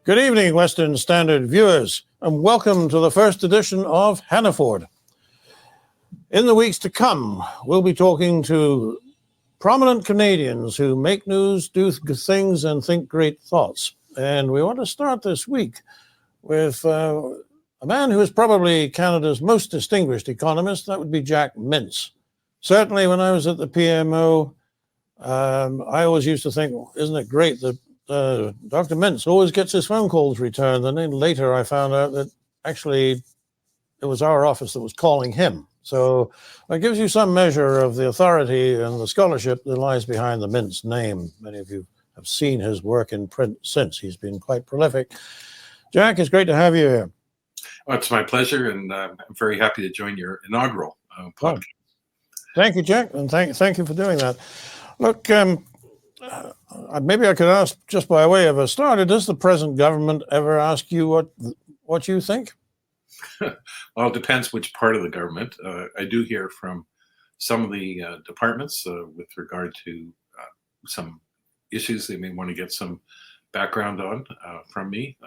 Good evening, Western Standard viewers, and welcome to the first edition of Hannaford. In the weeks to come, we'll be talking to prominent Canadians who make news, do good things, and think great thoughts. And we want to start this week with a man who is probably Canada's most distinguished economist. That would be Jack Mintz. Certainly, when I was at the PMO, I always used to think, isn't it great that Dr. Mintz always gets his phone calls returned. And then later I found out that actually it was our office that was calling him. So that gives you some measure of the authority and the scholarship that lies behind the Mintz name. Many of you have seen his work in print since. He's been quite prolific. Jack, it's great to have you here. Well, it's my pleasure, and I'm very happy to join your inaugural podcast. Thank you, Jack, and thank you for doing that. Look, maybe I could ask, just by way of a starter, does the present government ever ask you what you think? Well, it depends which part of the government. I do hear from some of the departments with regard to some issues they may want to get some background on from me.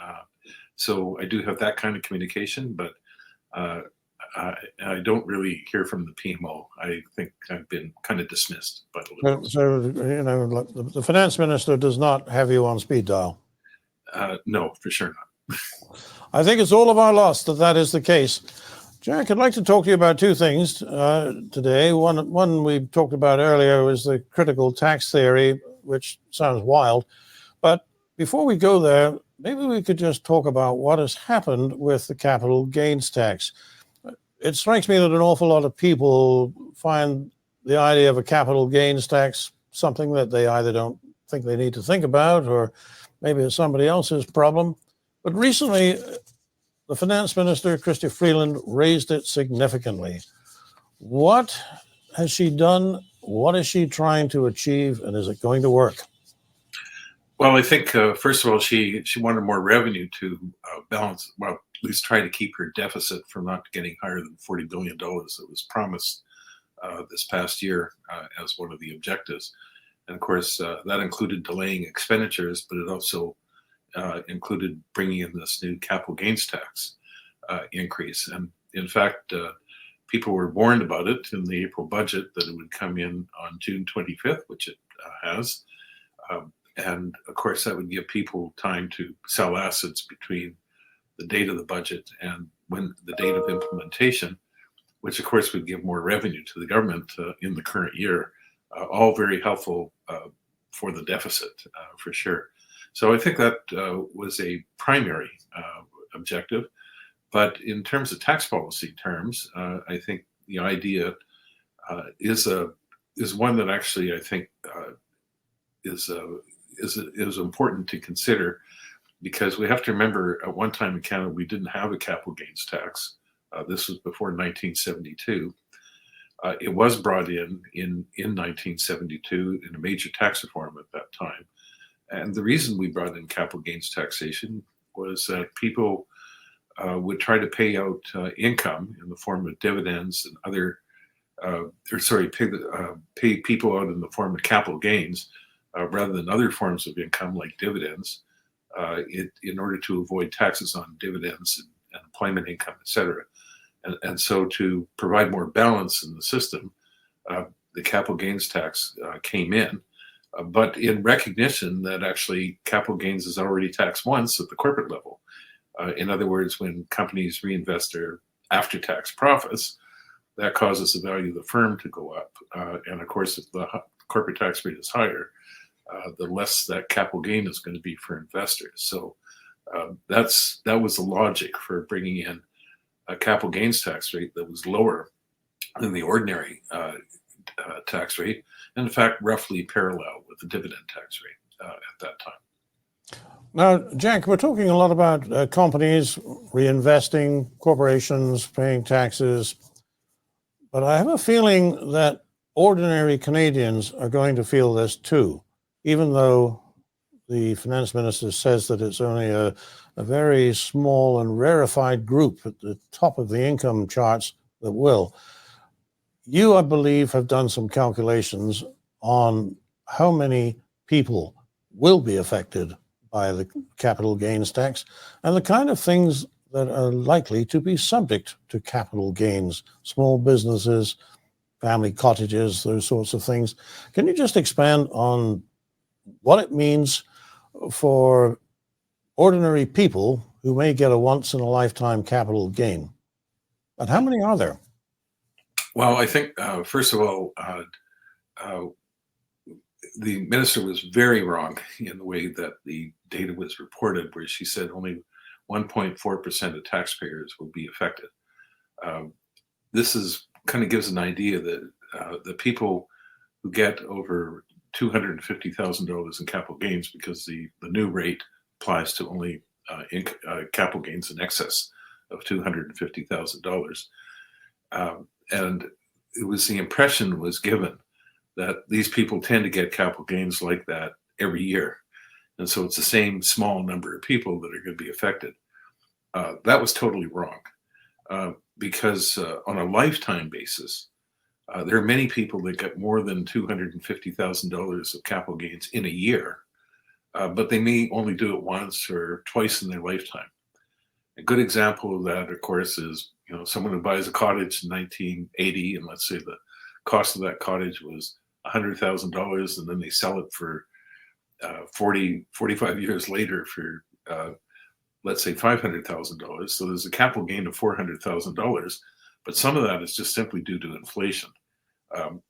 So I do have that kind of communication, but I don't really hear from the PMO. I think I've been kind of dismissed by the Liberals. So, you know, the finance minister does not have you on speed dial? No, for sure not. I think it's all of our loss that is the case. Jack, I'd like to talk to you about two things today. One we talked about earlier was the critical tax theory, which sounds wild. But before we go there, maybe we could just talk about what has happened with the capital gains tax. It strikes me that an awful lot of people find the idea of a capital gains tax something that they either don't think they need to think about, or maybe it's somebody else's problem. But recently, the finance minister, Freeland, raised it significantly. What has she done? What is she trying to achieve? And is it going to work? Well, I think, first of all, she wanted more revenue to balance, well, at least try to keep her deficit from not getting higher than $40 billion that was promised this past year as one of the objectives. And of course, that included delaying expenditures, but it also included bringing in this new capital gains tax increase. And in fact, people were warned about it in the April budget that it would come in on June 25th, which it has. And of course, that would give people time to sell assets between the date of the budget and when the date of implementation, which of course would give more revenue to the government in the current year. All very helpful for the deficit, for sure. So I think that was a primary objective. But in terms of tax policy terms, I think the idea is one that actually I think is important to consider, because we have to remember at one time in Canada we didn't have a capital gains tax. This was before 1972. It was brought in 1972 in a major tax reform at that time. And the reason we brought in capital gains taxation was that people would try to pay out income in the form of dividends and other, pay people out in the form of capital gains rather than other forms of income like dividends, in order to avoid taxes on dividends and employment income, et cetera. And so to provide more balance in the system, the capital gains tax came in, but in recognition that actually capital gains is already taxed once at the corporate level. In other words, when companies reinvest their after-tax profits, that causes the value of the firm to go up. And of course, if the corporate tax rate is higher, the less that capital gain is going to be for investors. So that was the logic for bringing in a capital gains tax rate that was lower than the ordinary tax rate, and in fact, roughly parallel with the dividend tax rate at that time. Now, Jack, we're talking a lot about companies reinvesting, corporations paying taxes, but I have a feeling that ordinary Canadians are going to feel this too, even though the finance minister says that it's only a very small and rarefied group at the top of the income charts that will. You, I believe, have done some calculations on how many people will be affected by the capital gains tax and the kind of things that are likely to be subject to capital gains, small businesses, family cottages, those sorts of things. Can you just expand on what it means for ordinary people who may get a once-in-a-lifetime capital gain? And how many are there? Well, I think, first of all, the minister was very wrong in the way that the data was reported, where she said only 1.4% of taxpayers will be affected. This is kind of gives an idea that the people who get over $250,000 in capital gains, because the new rate applies to only capital gains in excess of $250,000. And it was the impression was given that these people tend to get capital gains like that every year. And so it's the same small number of people that are going to be affected. That was totally wrong, because on a lifetime basis, there are many people that get more than $250,000 of capital gains in a year, but they may only do it once or twice in their lifetime. A good example of that, of course, is someone who buys a cottage in 1980, and let's say the cost of that cottage was $100,000, and then they sell it for 45 years later for let's say $500,000. So there's a capital gain of $400,000, but some of that is just simply due to inflation,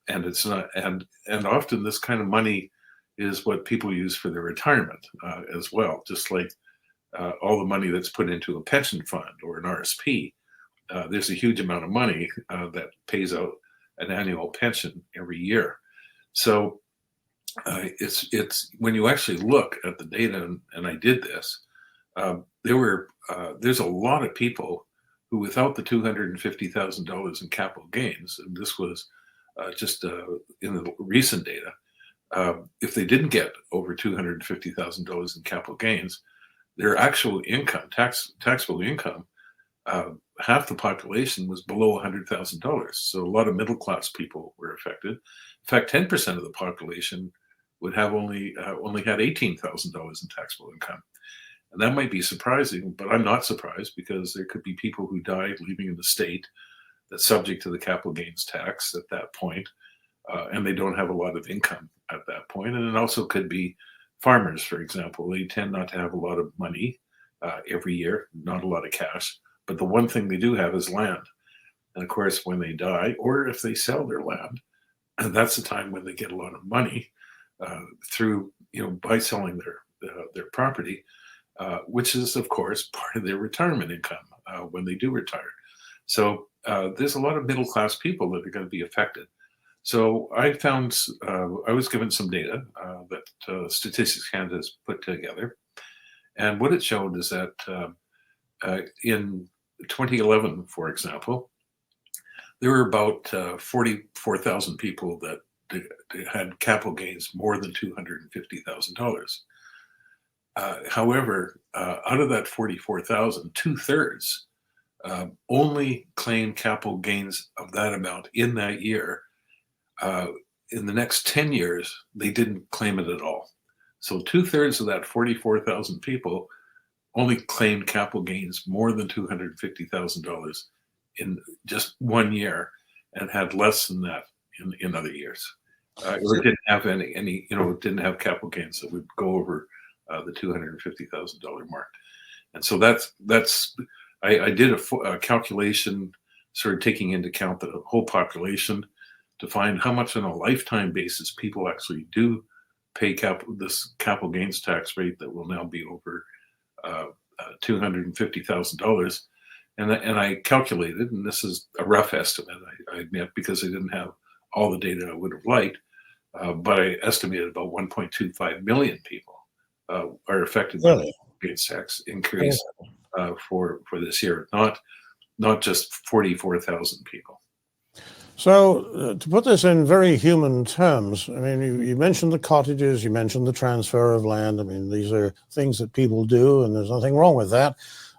and it's not. And often this kind of money is what people use for their retirement as well, just like all the money that's put into a pension fund or an RSP. There's a huge amount of money that pays out an annual pension every year. So it's when you actually look at the data, and I did this, there's a lot of people who, without the $250,000 in capital gains, and this was just in the recent data, if they didn't get over $250,000 in capital gains, their actual income, taxable income, half the population was below $100,000. So a lot of middle class people were affected. In fact, 10% of the population would have only had $18,000 in taxable income. And that might be surprising, but I'm not surprised, because there could be people who died leaving an estate that's subject to the capital gains tax at that point, and they don't have a lot of income at that point. And it also could be farmers, for example. They tend not to have a lot of money every year, not a lot of cash, but the one thing they do have is land. And of course, when they die, or if they sell their land, that's the time when they get a lot of money through, by selling their property, which is, of course, part of their retirement income when they do retire. So there's a lot of middle class people that are going to be affected. So I found, I was given some data that Statistics Canada has put together. And what it showed is that in 2011, for example, there were about 44,000 people that had capital gains more than $250,000. However, out of that 44,000, 2/3 only claimed capital gains of that amount in that year. In the next 10 years, they didn't claim it at all. So 2/3 of that 44,000 people only claimed capital gains more than $250,000 in just 1 year, and had less than that in other years. Or didn't have any, didn't have capital gains that would go over the $250,000 mark. And so I did a calculation, sort of taking into account the whole population, to find how much on a lifetime basis people actually do pay this capital gains tax rate that will now be over $250,000. And I calculated, and this is a rough estimate, I admit, because I didn't have all the data I would have liked, but I estimated about 1.25 million people are affected by the gains tax increase for this year, not just 44,000 people. So to put this in very human terms, I mean, you mentioned the cottages, you mentioned the transfer of land. I mean, these are things that people do, and there's nothing wrong with that.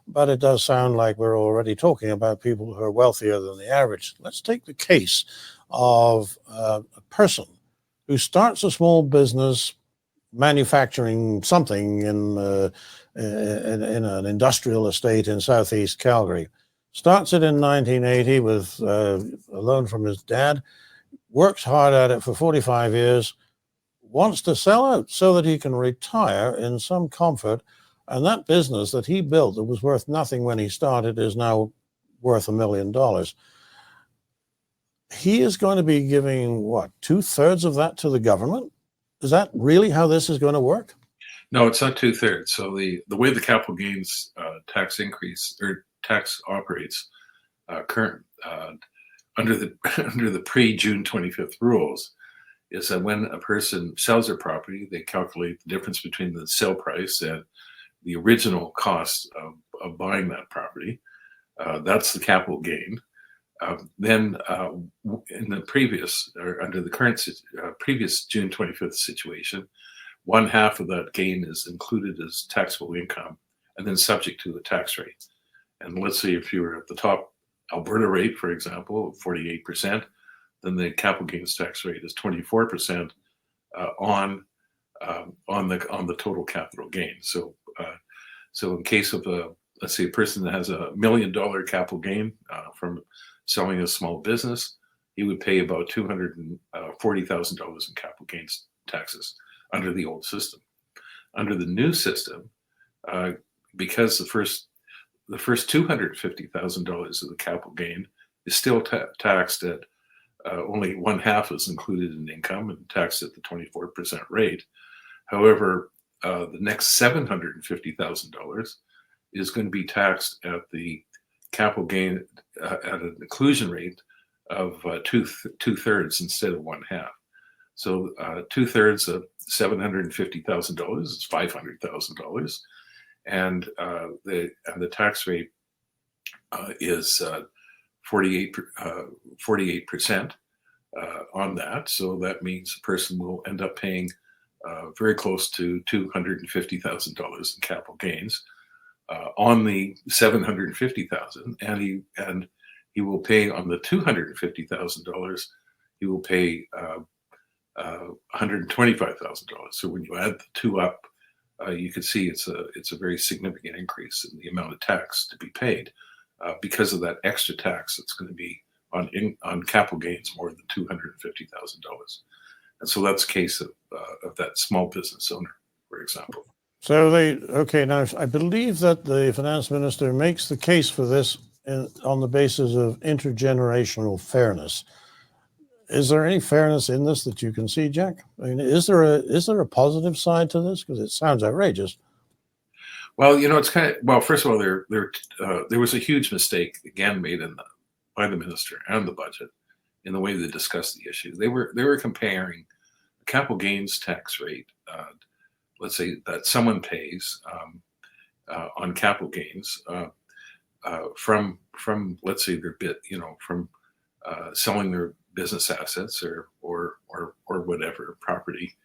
But it does sound like we're already talking about people who are wealthier than the average. Let's take the case of a person who starts a small business, manufacturing something in an industrial estate in southeast Calgary. Starts it in 1980 with a loan from his dad, works hard at it for 45 years, wants to sell out so that he can retire in some comfort. And that business that he built that was worth nothing when he started is now worth $1 million. He is going to be giving, what, 2/3 of that to the government? Is that really how this is going to work? No, it's not 2/3. So the way the capital gains tax increase or tax operates current under the pre-June 25th rules is that when a person sells their property, they calculate the difference between the sale price and the original cost of buying that property. That's the capital gain. Then in the previous, or under the current previous June 25th situation, 1/2 of that gain is included as taxable income and then subject to the tax rate. And let's say if you were at the top Alberta rate, for example, 48%, then the capital gains tax rate is 24% on the total capital gain. So in case of let's say a person that has $1 million capital gain from selling a small business, he would pay about $240,000 in capital gains taxes under the old system. Under the new system, because the first $250,000 of the capital gain is still taxed at only 1/2 is included in income and taxed at the 24% rate. However, the next $750,000 is going to be taxed at the capital gain at an inclusion rate of 2/3 instead of 1/2. So 2/3 of $750,000 is $500,000, and the tax rate is 48% on that. So that means the person will end up paying very close to $250,000 in capital gains on the $750,000, and he will pay on the $250,000. He will pay $125,000. So when you add the two up, you can see it's a very significant increase in the amount of tax to be paid because of that extra tax that's going to be on capital gains more than $250,000. And so that's the case of that small business owner, for example. So now I believe that the finance minister makes the case for this on the basis of intergenerational fairness. Is there any fairness in this that you can see, Jack? I mean, is there a positive side to this? Because it sounds outrageous. Well, it's first of all, there was a huge mistake again made by the minister and the budget in the way they discussed the issue. They were comparing the capital gains tax rate, let's say that someone pays on capital gains from let's say their from selling their business assets or whatever property,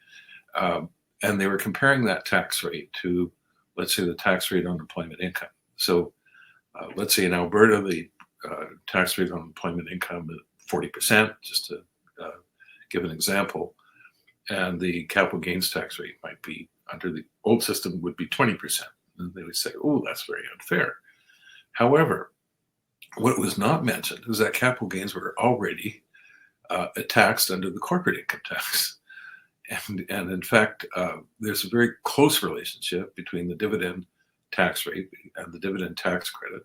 and they were comparing that tax rate to, let's say, the tax rate on employment income. So let's say in Alberta, the tax rate on employment income is 40%, just to give an example, and the capital gains tax rate might be, under the old system, would be 20%. And they would say, oh, that's very unfair. However, what was not mentioned is that capital gains were already taxed under the corporate income tax. And in fact, there's a very close relationship between the dividend tax rate and the dividend tax credit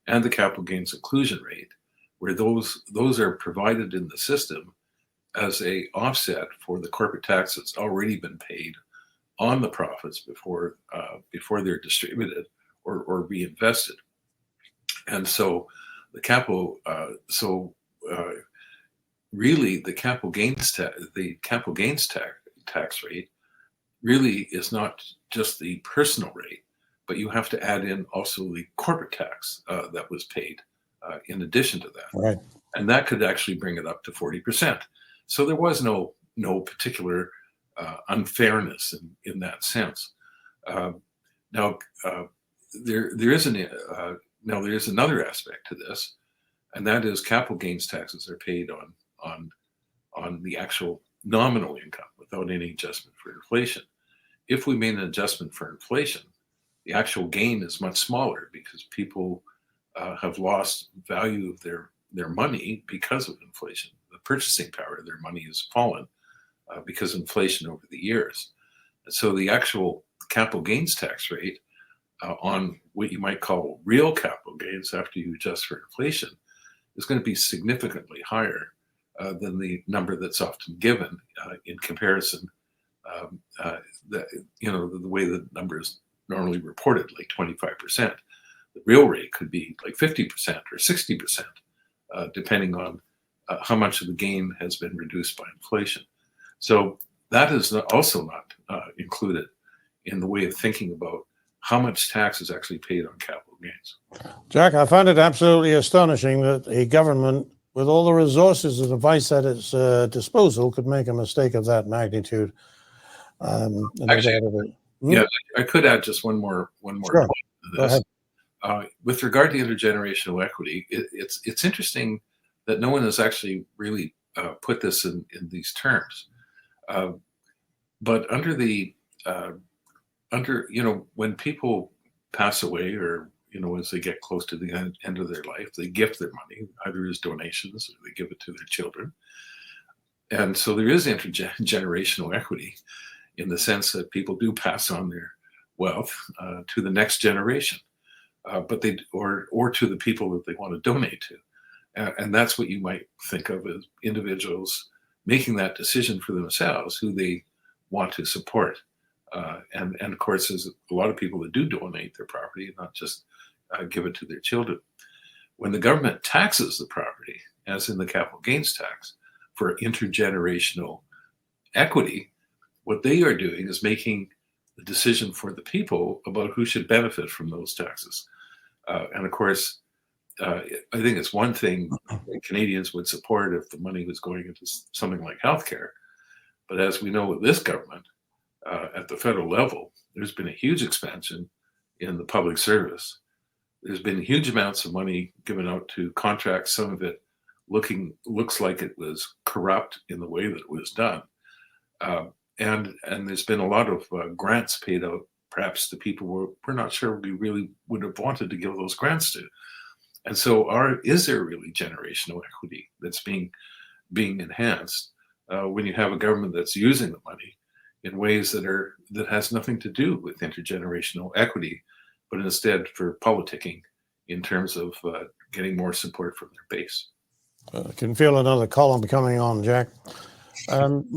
and the capital gains inclusion rate, where those are provided in the system as a offset for the corporate tax that's already been paid on the profits before they're distributed or reinvested. And so the really the capital gains tax rate really is not just the personal rate, but you have to add in also the corporate tax that was paid in addition to that. Right. And that could actually bring it up to 40%. So there was no particular unfairness in that sense. Now there is another aspect to this, and that is capital gains taxes are paid on the actual nominal income without any adjustment for inflation. if we made an adjustment for inflation, the actual gain is much smaller because people have lost value of their money because of inflation. The purchasing power of their money has fallen because of inflation over the years. And so the actual capital gains tax rate on what you might call real capital gains after you adjust for inflation is going to be significantly higher than the number that's often given in comparison. The way the number is normally reported, like 25%. The real rate could be like 50% or 60%, depending on how much of the gain has been reduced by inflation. So that is also not included in the way of thinking about how much tax is actually paid on capital gains. Jack, I find it absolutely astonishing that a government with all the resources and advice at its disposal could make a mistake of that magnitude. Actually, yeah, I could add just one more Sure. point to this. With regard to intergenerational equity, it's interesting that no one has actually really put this in these terms. But when people pass away, or as they get close to the end of their life, they gift their money either as donations or they give it to their children. And so there is intergenerational equity in the sense that people do pass on their wealth to the next generation, but or to the people that they want to donate to. And that's what you might think of as individuals making that decision for themselves, who they want to support. And of course, there's a lot of people that do donate their property and not just give it to their children. When the government taxes the property, as in the capital gains tax, for intergenerational equity, what they are doing is making the decision for the people about who should benefit from those taxes. And of course, I think it's one thing that Canadians would support if the money was going into something like healthcare. But as we know with this government, at the federal level, there's been a huge expansion in the public service. There's been huge amounts of money given out to contracts. Some of it looks like it was corrupt in the way that it was done. And there's been a lot of grants paid out, perhaps to people we're not sure we really would have wanted to give those grants to. And so is there really generational equity that's being enhanced when you have a government that's using the money in ways that has nothing to do with intergenerational equity, but instead for politicking in terms of getting more support from their base? I can feel another column coming on, Jack.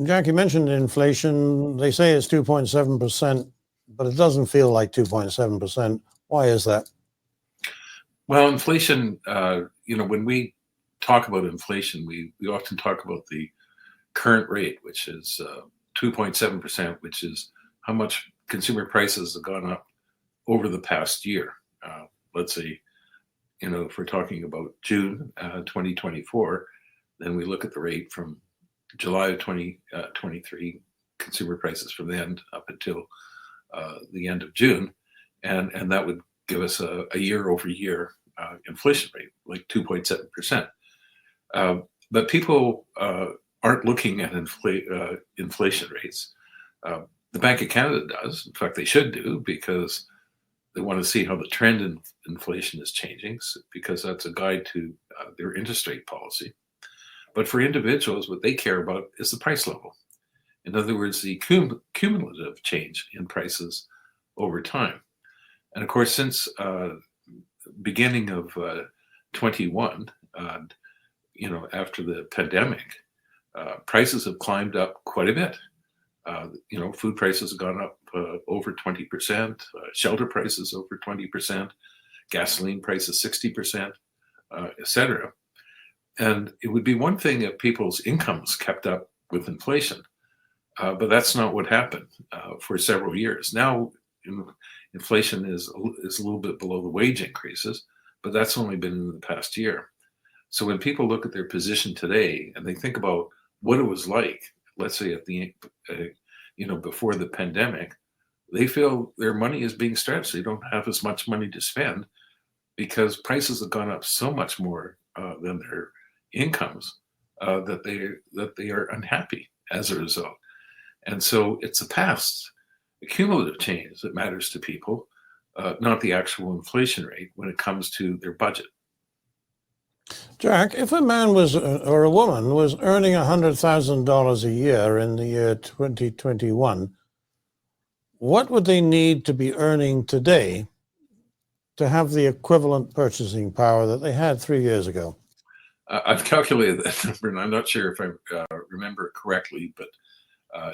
Jack, you mentioned inflation. They say it's 2.7%, but it doesn't feel like 2.7%. Why is that? Well, inflation, when we talk about inflation, we often talk about the current rate, which is 2.7%, which is how much consumer prices have gone up over the past year. Let's say, if we're talking about June 2024, then we look at the rate from July of 2023, consumer prices from then up until the end of June, and that would give us a year-over-year inflation rate, like 2.7%. But people aren't looking at inflation rates. The Bank of Canada does. In fact, they should do, because they want to see how the trend in inflation is changing, because that's a guide to their interest rate policy. But for individuals, what they care about is the price level. In other words, the cumulative change in prices over time. And of course, since beginning of 21, after the pandemic, prices have climbed up quite a bit. Food prices have gone up over 20%, shelter prices over 20%, gasoline prices 60%, et cetera. And it would be one thing if people's incomes kept up with inflation, but that's not what happened for several years. Now, inflation is a little bit below the wage increases, but that's only been in the past year. So when people look at their position today and they think about what it was like, let's say at the before the pandemic, they feel their money is being stretched. They don't have as much money to spend because prices have gone up so much more than their incomes that they are unhappy as a result. And so it's a past the cumulative change that matters to people, not the actual inflation rate when it comes to their budget. Jack, if a man was or a woman was earning $100,000 a year in the year 2021, what would they need to be earning today to have the equivalent purchasing power that they had 3 years ago? I've calculated that number, and I'm not sure if I remember it correctly, but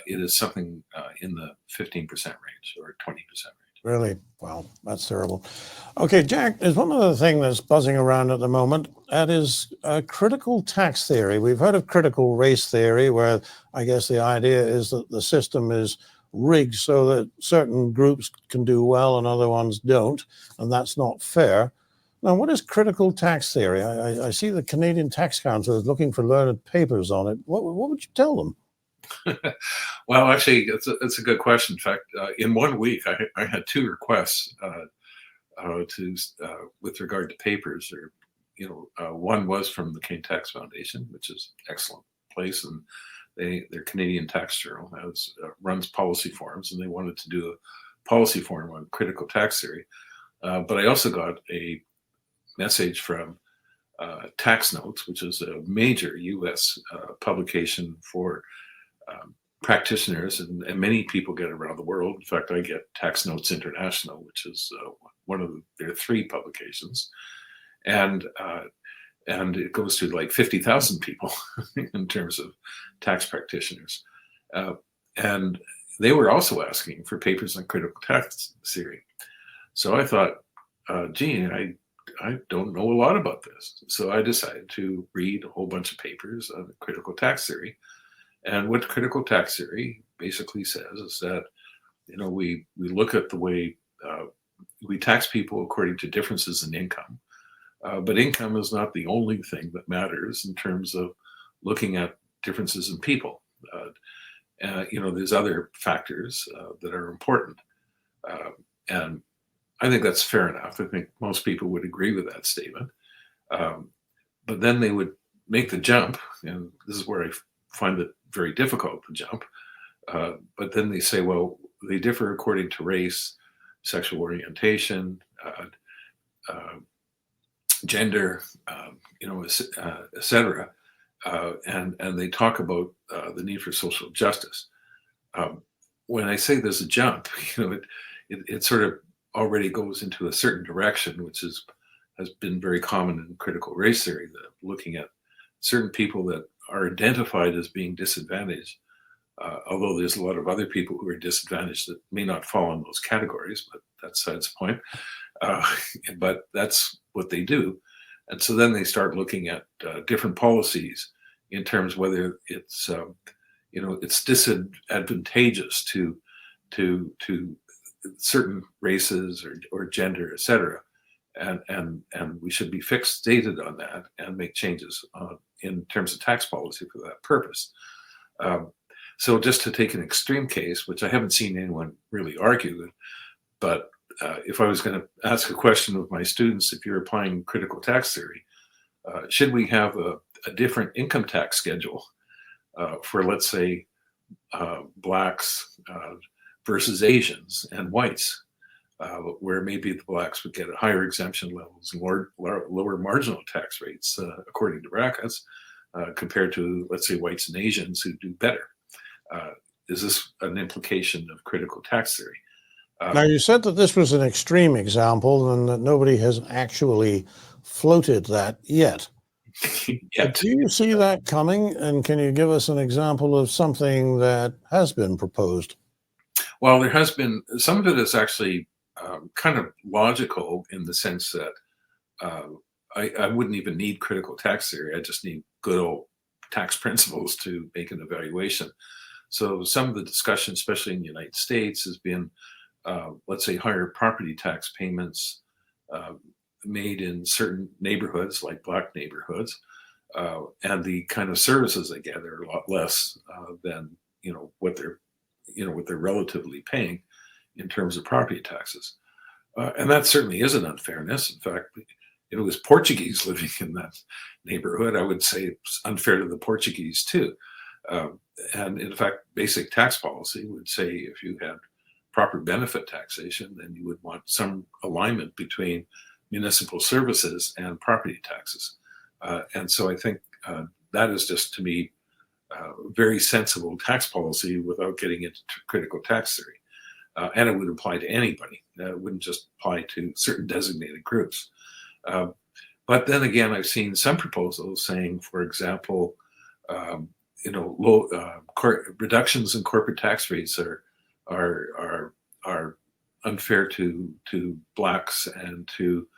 it is something in the 15% range or 20% range. Really? Wow, that's terrible. Okay, Jack, there's one other thing that's buzzing around at the moment. That is critical tax theory. We've heard of critical race theory, where I guess the idea is that the system is rigged so that certain groups can do well and other ones don't, and that's not fair. Now, what is critical tax theory? I see the Canadian Tax Council is looking for learned papers on it. What would you tell them? Well, actually, it's a good question. In fact, in 1 week, I had 2 requests with regard to papers. Or, one was from the Canadian Tax Foundation, which is an excellent place, and their Canadian Tax Journal runs policy forums, and they wanted to do a policy forum on critical tax theory. But I also got a message from Tax Notes, which is a major U.S. publication for practitioners, and many people get around the world. In fact, I get Tax Notes International, which is one of their 3 publications, and it goes to like 50,000 people in terms of tax practitioners, and they were also asking for papers on critical tax theory. So I thought, gee, I don't know a lot about this, so I decided to read a whole bunch of papers on critical tax theory. And what critical tax theory basically says is that, we look at the way we tax people according to differences in income, but income is not the only thing that matters in terms of looking at differences in people. There's other factors that are important, and I think that's fair enough. I think most people would agree with that statement, but then they would make the jump, and this is where I find it very difficult to jump. But then they say, well, they differ according to race, sexual orientation, gender, et cetera. And they talk about the need for social justice. When I say there's a jump, it sort of already goes into a certain direction, which has been very common in critical race theory, that looking at certain people that are identified as being disadvantaged, although there's a lot of other people who are disadvantaged that may not fall in those categories, but that's the point. But that's what they do. And so then they start looking at different policies in terms of whether it's, it's disadvantageous to certain races or gender, et cetera. And we should be fixated on that and make changes in terms of tax policy for that purpose. So just to take an extreme case, which I haven't seen anyone really argue, but if I was going to ask a question of my students, if you're applying critical tax theory, should we have a different income tax schedule for, let's say, blacks versus Asians and whites? Where maybe the blacks would get a higher exemption levels and lower marginal tax rates according to brackets compared to, let's say, whites and Asians who do better. Is this an implication of critical tax theory? Now, you said that this was an extreme example and that nobody has actually floated that yet. Yet. Do you see that coming? And can you give us an example of something that has been proposed? Well, there has been, some of it is actually kind of logical in the sense that I wouldn't even need critical tax theory. I just need good old tax principles to make an evaluation. So some of the discussion, especially in the United States, has been, let's say, higher property tax payments made in certain neighborhoods, like black neighborhoods, and the kind of services they get are a lot less than what they're relatively paying in terms of property taxes. And that certainly is an unfairness. In fact, if it was Portuguese living in that neighborhood, I would say it's unfair to the Portuguese too. And in fact, basic tax policy would say if you had proper benefit taxation, then you would want some alignment between municipal services and property taxes. And so I think that is just, to me, very sensible tax policy without getting into critical tax theory. And it would apply to anybody. It wouldn't just apply to certain designated groups. But then again, I've seen some proposals saying, for example, reductions in corporate tax rates are unfair to blacks and to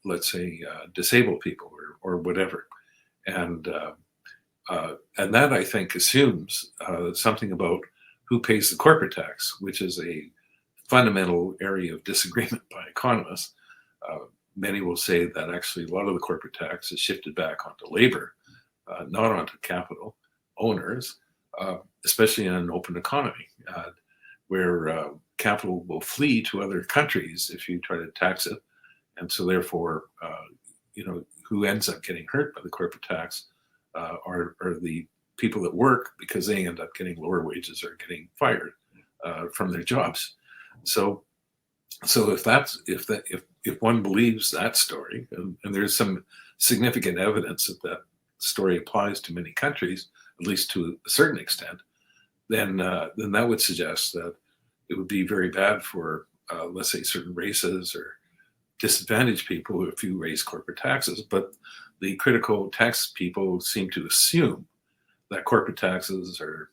let's say disabled people or whatever, and that I think assumes something about who pays the corporate tax, which is a fundamental area of disagreement by economists. Many will say that actually a lot of the corporate tax is shifted back onto labor, not onto capital owners, especially in an open economy, where capital will flee to other countries if you try to tax it. And so therefore, who ends up getting hurt by the corporate tax are the people that work, because they end up getting lower wages or getting fired from their jobs. So if one believes that story, and there's some significant evidence that story applies to many countries, at least to a certain extent, then that would suggest that it would be very bad for, let's say, certain races or disadvantaged people if you raise corporate taxes. But the critical tax people seem to assume that corporate taxes are,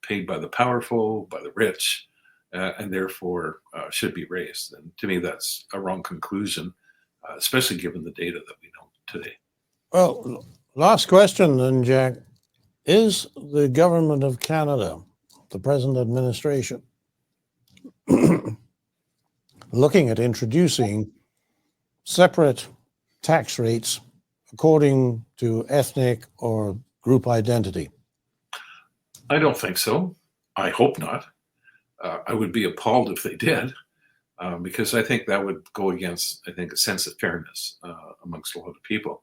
paid by the powerful, by the rich, and therefore should be raised. And to me, that's a wrong conclusion, especially given the data that we know today. Well, last question then, Jack. Is the government of Canada, the present administration, looking at introducing separate tax rates according to ethnic or group identity? I don't think so. I hope not. I would be appalled if they did, because I think that would go against, a sense of fairness amongst a lot of people.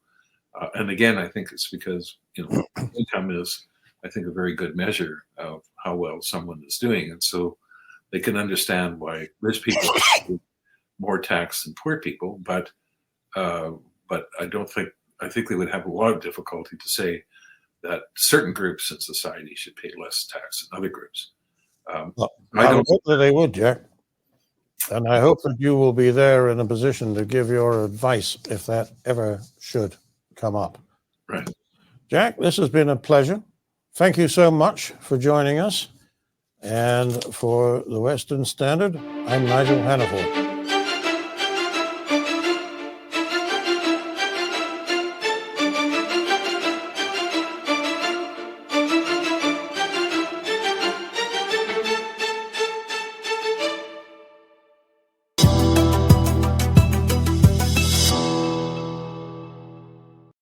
And again, I think it's because income is, I think, a very good measure of how well someone is doing, and so they can understand why rich people pay more tax than poor people. But I don't think. I think they would have a lot of difficulty to say that certain groups in society should pay less tax than other groups. I hope that they would, Jack. And I hope that you will be there in a position to give your advice if that ever should come up. Right. Jack, this has been a pleasure. Thank you so much for joining us. And for the Western Standard, I'm Nigel Hannaford.